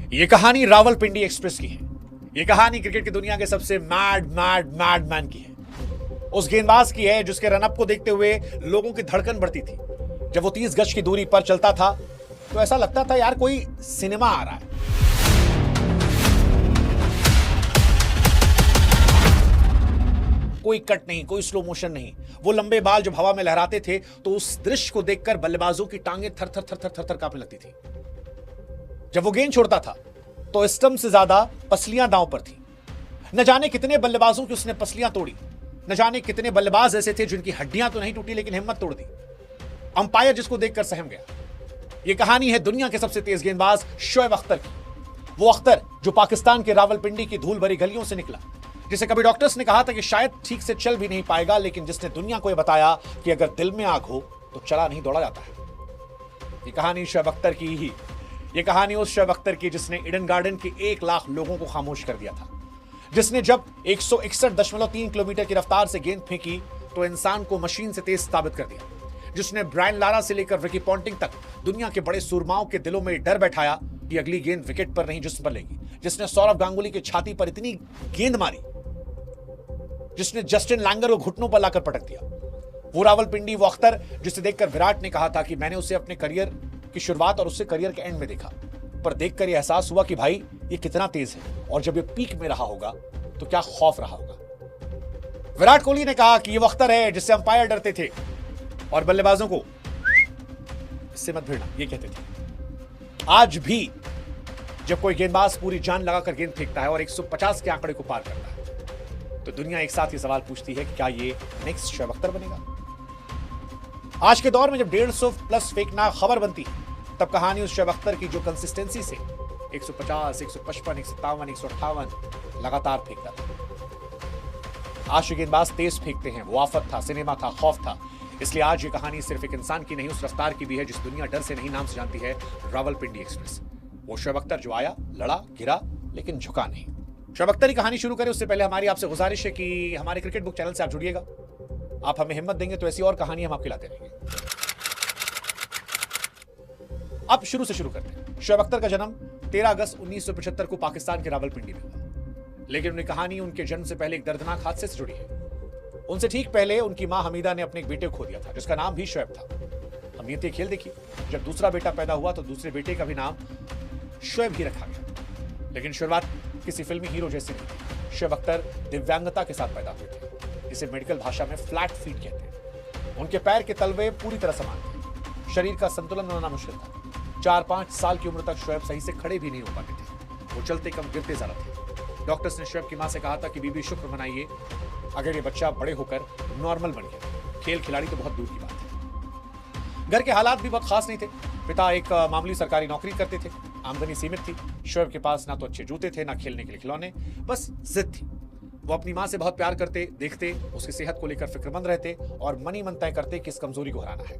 ये कहानी रावलपिंडी एक्सप्रेस की है। ये कहानी क्रिकेट की दुनिया के सबसे मैड मैन की है। उस गेंदबाज की है जिसके रनअप को देखते हुए लोगों की धड़कन बढ़ती थी। जब वो 30 गज की दूरी पर चलता था तो ऐसा लगता था यार कोई सिनेमा आ रहा है। कोई कट नहीं, कोई स्लो मोशन नहीं। वो लंबे बाल जब हवा में लहराते थे तो उस दृश्य को देखकर बल्लेबाजों की टांगें थर थर थर थर थर थर कांपने लगती थी। जब वो गेंद छोड़ता था तो स्टंप से ज्यादा पसलियां दांव पर थी। न जाने कितने बल्लेबाजों की उसने पसलियां तोड़ी। न जाने कितने बल्लेबाज ऐसे थे जिनकी हड्डियां तो नहीं टूटी लेकिन हिम्मत तोड़ दी। अंपायर जिसको देखकर सहम गया। यह कहानी है दुनिया के सबसे तेज गेंदबाज शोएब अख्तर की। वो अख्तर जो पाकिस्तान के रावलपिंडी की धूल भरी गलियों से निकला, जिसे कभी डॉक्टर्स ने कहा था कि शायद ठीक से चल भी नहीं पाएगा, लेकिन जिसने दुनिया को यह बताया कि अगर दिल में आग हो तो चला नहीं दौड़ा जाता है। ये कहानी शोएब अख्तर की ही। ये कहानी उस शोएब अख्तर की जिसने ईडन गार्डन के 1 लाख लोगों को खामोश कर दिया था, जिसने जब 161.3 किलोमीटर की रफ्तार से गेंद फेंकी तो इंसान को मशीन से तेज साबित कर दिया, जिसने ब्रायन लारा से लेकर रिकी पॉन्टिंग तक दुनिया के बड़े सूरमाओं के दिलों में डर बैठाया कि अगली गेंद विकेट पर नहीं जिस्म पर लेगी, जिसने सौरव गांगुली की छाती पर इतनी गेंद मारी, जिसने जस्टिन लैंगर को घुटनों पर लाकर पटक दिया। वो रावलपिंडी, वो अख्तर जिसे देखकर विराट ने कहा था कि मैंने उसे अपने करियर की शुरुआत और उससे करियर के एंड में देखा, पर देखकर यह एहसास हुआ कि भाई ये कितना तेज है और जब ये पीक में रहा होगा तो क्या खौफ रहा होगा। विराट कोहली ने कहा कि ये वो अख्तर है जिससे अंपायर डरते थे और बल्लेबाजों को इससे मत भिड़ना ये कहते थे। आज भी जब कोई गेंदबाज पूरी जान लगाकर गेंद फेंकता है और 150 के आंकड़े को पार करता है तो दुनिया एक साथ ये सवाल पूछती है कि क्या ये नेक्स्ट शोएब अख्तर बनेगा। आज के दौर में जब 150 प्लस फेंकना खबर बनती है तब कहानी उस शोएब अख्तर की जो कंसिस्टेंसी से 150, 155, 157, 158 लगातार फेंकता था। आज जो गेंदबाज तेज फेंकते हैं वो आफत था, सिनेमा था, खौफ था। इसलिए आज ये कहानी सिर्फ एक इंसान की नहीं, उस रफ्तार की भी है जिस दुनिया डर से नहीं नाम से जानती है, रावलपिंडी एक्सप्रेस। वो शोएब अख्तर जो आया, लड़ा, गिरा लेकिन झुका नहीं। शोएब अख्तर की कहानी शुरू करें उससे पहले हमारी आपसे गुजारिश है कि हमारे क्रिकेट बुक चैनल से आप जुड़िएगा। आप हमें हिम्मत देंगे तो ऐसी और कहानी हम आपके लाते रहेंगे। अब शुरू से शुरू करते हैं। शोएब अख्तर का जन्म 13 अगस्त 1975 को पाकिस्तान के रावलपिंडी में हुआ, लेकिन उनकी कहानी उनके जन्म से पहले एक दर्दनाक हादसे से जुड़ी है। उनसे ठीक पहले उनकी मां हमीदा ने अपने एक बेटे को खो दिया था जिसका नाम भी शोएब था। हम ये खेल देखिए, जब दूसरा बेटा पैदा हुआ तो दूसरे बेटे का भी नाम शोएब ही रखा गया, लेकिन शुरुआत किसी फिल्मी हीरो जैसी नहीं थी। शोएब अख्तर दिव्यांगता के साथ पैदा हुए थे, जिसे मेडिकल भाषा में फ्लैट फीट कहते हैं। उनके पैर के तलवे पूरी तरह समान थे, शरीर का संतुलन बनाना मुश्किल था। 4-5 साल की उम्र तक शोएब सही से खड़े भी नहीं हो पाते थे, वो चलते कम गिरते ज्यादा थे। डॉक्टर्स ने शोएब की मां से कहा था कि बीबी शुक्र मनाइए अगर ये बच्चा बड़े होकर नॉर्मल बन गया, खेल खिलाड़ी तो बहुत दूर की बात है। घर के हालात भी बहुत खास नहीं थे। पिता एक मामूली सरकारी नौकरी करते थे, आमदनी सीमित थी। शोएब के पास ना तो अच्छे जूते थे, ना खेलने के लिए खिलौने, बस जिद थी। वो अपनी मां से बहुत प्यार करते, देखते, उसकी सेहत को लेकर फिक्रमंद रहते और मन ही मन तय करते कि इस कमजोरी को हराना है।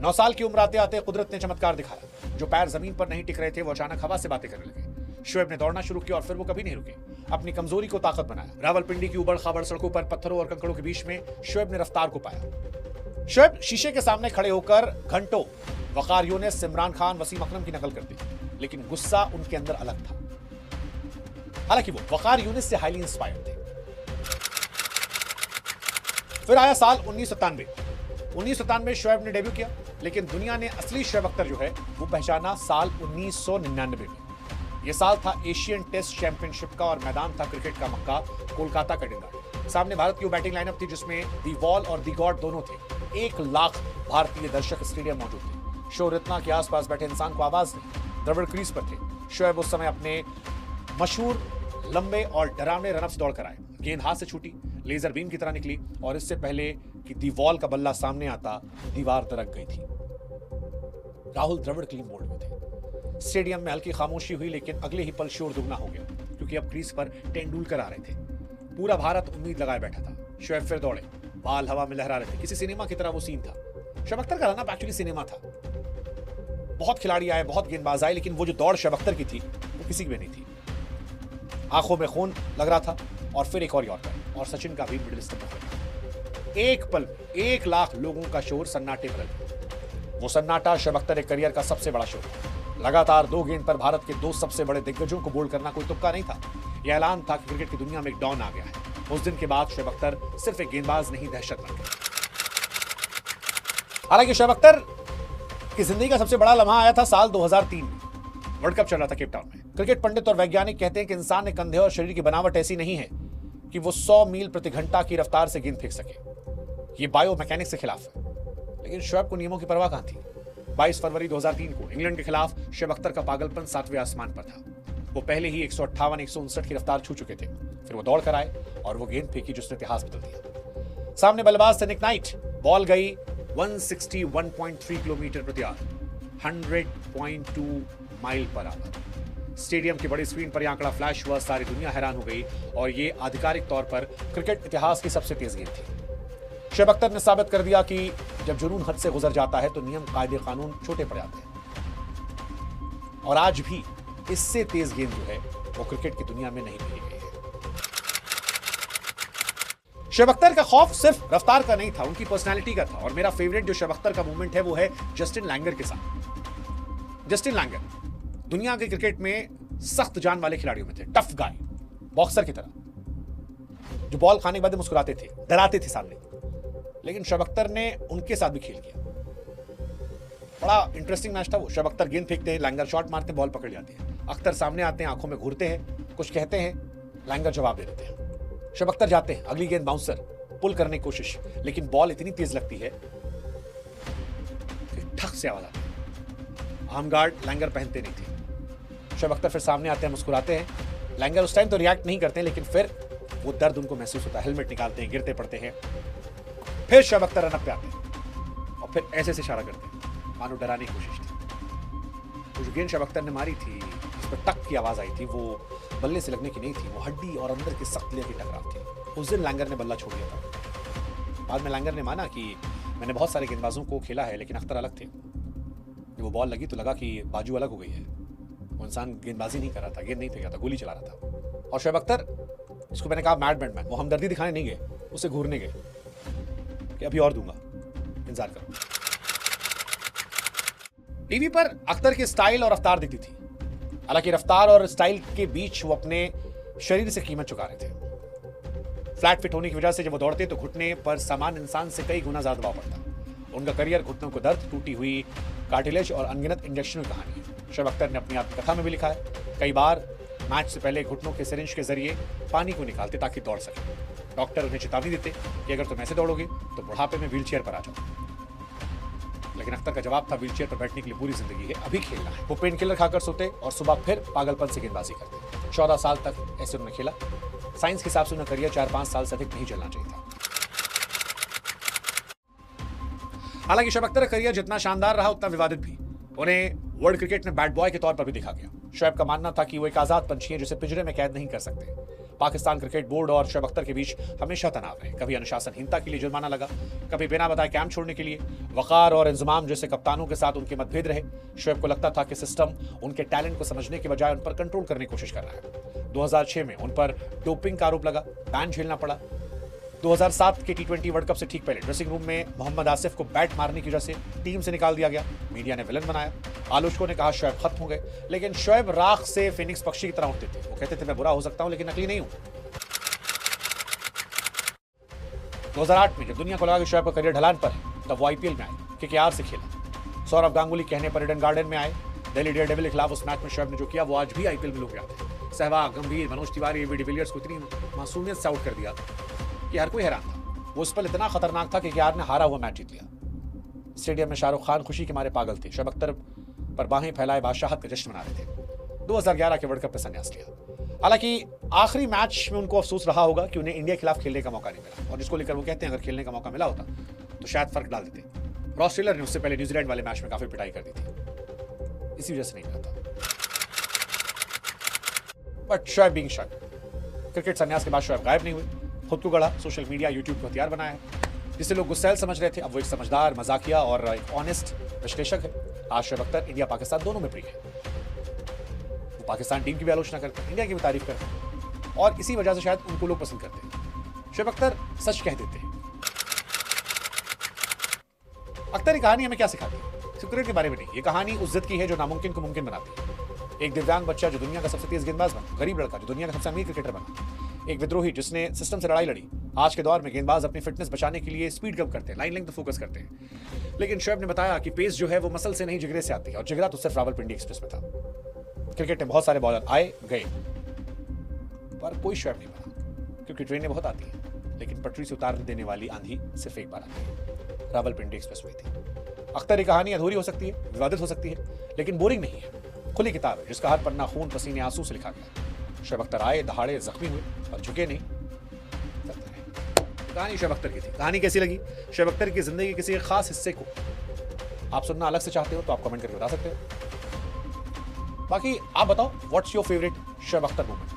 9 साल की उम्र आते आते कुदरत ने चमत्कार दिखाया। जो पैर जमीन पर नहीं टिक रहे थे वो अचानक हवा से बातें करने लगे। शोएब ने दौड़ना शुरू किया और फिर वो कभी नहीं रुके। अपनी कमजोरी को ताकत बनाया। रावलपिंडी की उबड़ खाबड़ सड़कों पर पत्थरों और कंकड़ों के बीच में शोएब ने रफ्तार को पाया। शोएब शीशे के सामने खड़े होकर घंटों वकार यूनिस, इमरान खान, वसीम अकरम की नकल करते, लेकिन गुस्सा उनके अंदर अलग था। हालांकि वो वकार यूनिस से हाईली इंस्पायर्ड थे। फिर आया साल 1997 शोएब ने डेब्यू किया, लेकिन दुनिया ने असली शोएब अख्तर जो है वो पहचाना साल 1999 में। यह साल था एशियन टेस्ट चैंपियनशिप का और मैदान था क्रिकेट का मक्का, कोलकाता का डिंगा। सामने भारत की वो बैटिंग लाइनअप थी जिसमें दी वॉल और दी गॉड दोनों थे। 1 लाख भारतीय दर्शक स्टेडियम मौजूद थे। शो रत्ना के आसपास बैठे इंसान को आवाज नहीं। द्रविड़ क्रीज पर थे। शोएब उस समय अपने मशहूर लंबे और डरावने रनअप से दौड़कर आए। गेंद हाथ से छूटी, लेजर बीम की तरह निकली और इससे पहले कि दी वॉल का बल्ला सामने आता, दीवार दरक गई थी। राहुल द्रविड़ क्लीन बोल्ड में थे। स्टेडियम में हल्की खामोशी हुई, लेकिन अगले ही पल शोर दुगना हो गया क्योंकि अब क्रीज पर तेंदुलकर आ रहे थे। पूरा भारत उम्मीद लगाए बैठा था। शोएब फिर दौड़े, बाल हवा में लहरा रहे थे। किसी सिनेमा की तरह वो सीन था। शोएब अख्तर का रनअप एक्चुअली सिनेमा था। बहुत खिलाड़ी आए, बहुत गेंदबाज आए, लेकिन वो जो दौड़ शोएब अख्तर की थी वो किसी की भी नहीं थी। आंखों में खून लग रहा था और फिर एक और यॉर्कर और सचिन का भी मिडिल स्टंप। एक पल 1 लाख लोगों का शोर सन्नाटे बदल गया। वो सन्नाटा शोएब अख्तर के करियर का सबसे बड़ा शोर था। लगातार 2 गेंद पर भारत के 2 सबसे बड़े दिग्गजों को बोल्ड करना कोई तुक्का नहीं था। यह ऐलान था कि क्रिकेट की दुनिया में एक डॉन आ गया है। उस दिन के बाद शोएब अख्तर सिर्फ एक गेंदबाज नहीं, दहशत बन गए। हालांकि शोएब अख्तर की जिंदगी का सबसे बड़ा लम्हा आया था साल 2003 में। वर्ल्ड कप चल रहा था केप टाउन में। क्रिकेट पंडित और वैज्ञानिक कहते हैं कि इंसान के कंधे और शरीर की बनावट ऐसी नहीं है कि वो 100 मील प्रति घंटा की रफ्तार से गेंद फेंक सके। ये बायो मैकेनिक्स के खिलाफ है। लेकिन शोएब को नियमों की परवाह कहां थी। 22 फरवरी 2003 को इंग्लैंड के खिलाफ शोएब अख्तर का पागलपन 7वें आसमान पर था। वो पहले ही 158-159 की रफ्तार छू चुके थे। फिर वो दौड़ कर आए और वो गेंद फेंकी जिसने इतिहास बदल दिया। सामने बल्लेबाज थे निक नाइट। बॉल गई 161.3 किलोमीटर प्रति hour, 100.2 mile per hour. Stadium की बड़ी स्क्रीन पर यह आंकड़ा फ्लैश हुआ। सारी दुनिया हैरान हो गई और ये आधिकारिक तौर पर क्रिकेट इतिहास की सबसे तेज गेंद थी। शोएब अख्तर ने साबित कर दिया कि जब जुनून हद से गुजर जाता है तो नियम, कायदे, कानून छोटे पड़ जाते हैं। और आज भी इससे तेज गेंद जो है वो क्रिकेट की दुनिया में नहीं मिली गई है। शोएब अख्तर का खौफ सिर्फ रफ्तार का नहीं था, उनकी पर्सनालिटी का था। और मेरा फेवरेट जो शोएब अख्तर का मूवमेंट है वो है जस्टिन लैंगर के साथ। जस्टिन लैंगर दुनिया के क्रिकेट में सख्त जान वाले खिलाड़ियों में थे, टफ गाय, बॉक्सर की तरह, जो बॉल खाने के बाद मुस्कुराते थे, डराते थे सामने। लेकिन शोएब अख्तर ने उनके साथ भी खेल किया। बड़ा इंटरेस्टिंग मैच था वो। शोएब अख्तर गेंद फेंकते हैं, लैंगर शॉट मारते हैं, बॉल पकड़ जाती है। अख्तर सामने आते हैं, आंखों में घूरते हैं, कुछ कहते हैं, लैंगर जवाब दे देते हैं। शोएब अख्तर जाते हैं, अगली गेंद बाउंसर, पुल करने की कोशिश, लेकिन बॉल इतनी तेज लगती है कि ठक से आवाज आती है। आर्म गार्ड लैंगर पहनते नहीं थे। शोएब अख्तर फिर सामने आते हैं, मुस्कुराते हैं। लैंगर उस टाइम तो रिएक्ट नहीं करते हैं, लेकिन फिर वो दर्द उनको महसूस होता है। हेलमेट निकालते हैं, गिरते पड़ते हैं। फिर शोएब अख्तर रन अप पे आते हैं और फिर ऐसे से इशारा करते हैं, मानो डराने की कोशिश थी। तो जो गेंद शोएब अख्तर ने मारी थी, जिस पर टक की आवाज आई थी, वो बल्ले से लगने की नहीं थी, वो हड्डी और अंदर की सख्तियों की टकराव थी। उस दिन लैंगर ने बल्ला छोड़ दिया था। बाद में लैंगर ने माना कि मैंने बहुत सारे गेंदबाजों को खेला है, लेकिन अख्तर अलग थे। जब वो बॉल लगी तो लगा कि बाजू अलग हो गई है। वो इंसान गेंदबाजी नहीं कर रहा था, गेंद नहीं फेंका था, गोली चला रहा था। और शोएब अख्तर, जिसको मैंने कहा मैड बैटमैन, वो हमदर्दी दिखाने नहीं गए, उसे घूरने गए कि अभी और दूंगा, इंतजार करो। टीवी पर अख्तर की स्टाइल और रफ्तार दिखती थी। हालांकि रफ्तार और स्टाइल के बीच वो अपने शरीर से कीमत चुका रहे थे। फ्लैट फिट होने की वजह से जब वो दौड़ते तो घुटने पर सामान्य इंसान से कई गुना ज्यादा दबाव पड़ता। उनका करियर घुटनों को दर्द, टूटी हुई कार्टिलेज और अनगिनत इंजेक्शन की कहानी है। शोएब अख्तर ने अपनी आत्मकथा में भी लिखा है, कई बार मैच से पहले घुटनों के सिरिंज के जरिए पानी को निकालते ताकि दौड़ सके। डॉक्टर उन्हें चेतावनी देते कि अगर तुम ऐसे दौड़ोगे तो बुढ़ापे में व्हीलचेयर पर आ जाओ। लेकिन अख्तर का जवाब था, व्हीलचेयर पर बैठने के लिए पूरी जिंदगी है, अभी खेलना है। वो पेन किलर खाकर सोते और सुबह फिर पागलपन से गेंदबाजी करते। 14 साल तक ऐसे उन्होंने खेला। साइंस के हिसाब से उनका करियर 4-5 साल से अधिक नहीं चलना चाहिए था। हालांकि शोएब अख्तर का करियर जितना शानदार रहा उतना विवादित भी। उन्हें वर्ल्ड क्रिकेट में बैड बॉय के तौर पर भी देखा गया। शोएब का मानना था कि वो एक आजाद पंछी है जिसे पिंजरे में कैद नहीं कर सकते। पाकिस्तान क्रिकेट बोर्ड और शोएब अख्तर के बीच हमेशा तनाव रहे। कभी अनुशासनहीनता के लिए जुर्माना लगा, कभी बिना बताए कैंप छोड़ने के लिए। वकार और इंजमाम जैसे कप्तानों के साथ उनके मतभेद रहे। शोएब को लगता था कि सिस्टम उनके टैलेंट को समझने के बजाय उन पर कंट्रोल करने की कोशिश कर रहा है। 2006 में उन पर डोपिंग का आरोप लगा, बैन झेलना पड़ा। 2007 के T20 वर्ल्ड कप से ठीक पहले ड्रेसिंग रूम में मोहम्मद आसिफ को बैट मारने की वजह से टीम से निकाल दिया गया। मीडिया ने विलन बनाया। आलोचकों ने कहा शोएब खत्म हो गए, लेकिन शोएब राख से फिनिक्स पक्षी की तरह उठते थे। वो कहते थे मैं बुरा हो सकता हूं लेकिन नकली नहीं हूं। 2008 में जब दुनिया को लगा कि शोएब का करियर ढलान पर है, तब वो IPL में आए, KKR से खेला। सौरव गांगुली कहने पर ईडन गार्डन में आए। दिल्ली डेयरडेविल के खिलाफ उस मैच में शोएब ने जो किया वो आज भी IPL में लोग याद है। सहवाग, गंभीर, मनोज तिवारी, एबी डिविलियर्स को इतनी मासूमियत से आउट कर दिया कि हर कोई हैरान था। वो उस पर इतना खतरनाक था कि KKR ने हारा हुआ मैच जीत लिया। स्टेडियम में शाहरुख खान खुशी के मारे पागल थे। शोएब अख्तर पर बाहें फैलाए बादशाहत का जश्न मना रहे थे। 2011 के वर्ल्ड कप में संन्यास लिया। हालांकि आखिरी मैच में उनको अफसोस रहा होगा कि उन्हें इंडिया के खिलाफ खेलने का मौका नहीं मिला, और जिसको लेकर वो कहते हैं अगर खेलने का मौका मिला होता तो शायद फर्क डाल देते। रॉस टेलर ने उससे पहले न्यूजीलैंड वाले मैच में काफी पिटाई कर दी थी, इसी वजह से नहीं मिला था। But Shoaib being Shoaib, cricket संन्यास के बाद शोएब गायब नहीं हुए। खुद को गढ़ा, सोशल मीडिया, यूट्यूब को हथियार बनाया है। जिसे लोग गुस्सैल समझ रहे थे, अब वो एक समझदार, मजाकिया और एक ऑनेस्ट विश्लेषक है। आज शोएब अख्तर इंडिया पाकिस्तान दोनों में प्रिय है। वो पाकिस्तान टीम की भी आलोचना करते हैं, इंडिया की भी तारीफ करते हैं, और इसी वजह से शायद उनको लोग पसंद करते हैं। शोएब अख्तर सच कह देते हैं। अख्तर की कहानी हमें क्या सिखाती है? सिक्योरिटी के बारे में नहीं, ये कहानी उस जिद की है जो नामुमकिन को मुमकिन बनाती है। एक दिव्यांग बच्चा जो दुनिया का सबसे तेज गेंदबाज बना, गरीब लड़का जो दुनिया का सबसे अमीर क्रिकेटर बना, एक विद्रोही जिसने सिस्टम से लड़ाई लड़ी। आज के दौर में गेंदबाज अपनी फिटनेस बचाने के लिए स्पीड कम करते हैं, लाइन लेंथ फोकस करते हैं। लेकिन शोएब ने बताया कि पेस जो है वो मसल से नहीं जिगरे से आती है, और जिगरा तो सिर्फ रावलपिंडी एक्सप्रेस में था। क्रिकेट में बहुत सारे बॉलर आए गए, पर कोई शोएब नहीं बना, क्योंकि ट्रेनें बहुत आती हैं, लेकिन पटरी से उतार देने वाली आंधी सिर्फ एक बार आती है। रावलपिंडी एक्सप्रेस हुई थी। अख्तर की कहानी अधूरी हो सकती है, विवादित हो सकती है, लेकिन बोरिंग नहीं है। खुली किताब है जिसका हर पन्ना खून पसीने आंसू से लिखा गया। शोएब अख्तर आए, दहाड़े, जख्मी हुए और झुके नहीं। कहानी शोएब अख्तर की थी। कहानी कैसी लगी? शोएब अख्तर की जिंदगी के किसी एक खास हिस्से को आप सुनना अलग से चाहते हो तो आप कमेंट करके बता सकते हो। बाकी आप बताओ, what's your favourite Shoaib Akhtar moment?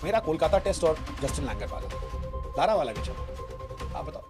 मेरा कोलकाता टेस्ट और जस्टिन लैंगर वाला, लारा वाला भी चलो, आप बताओ।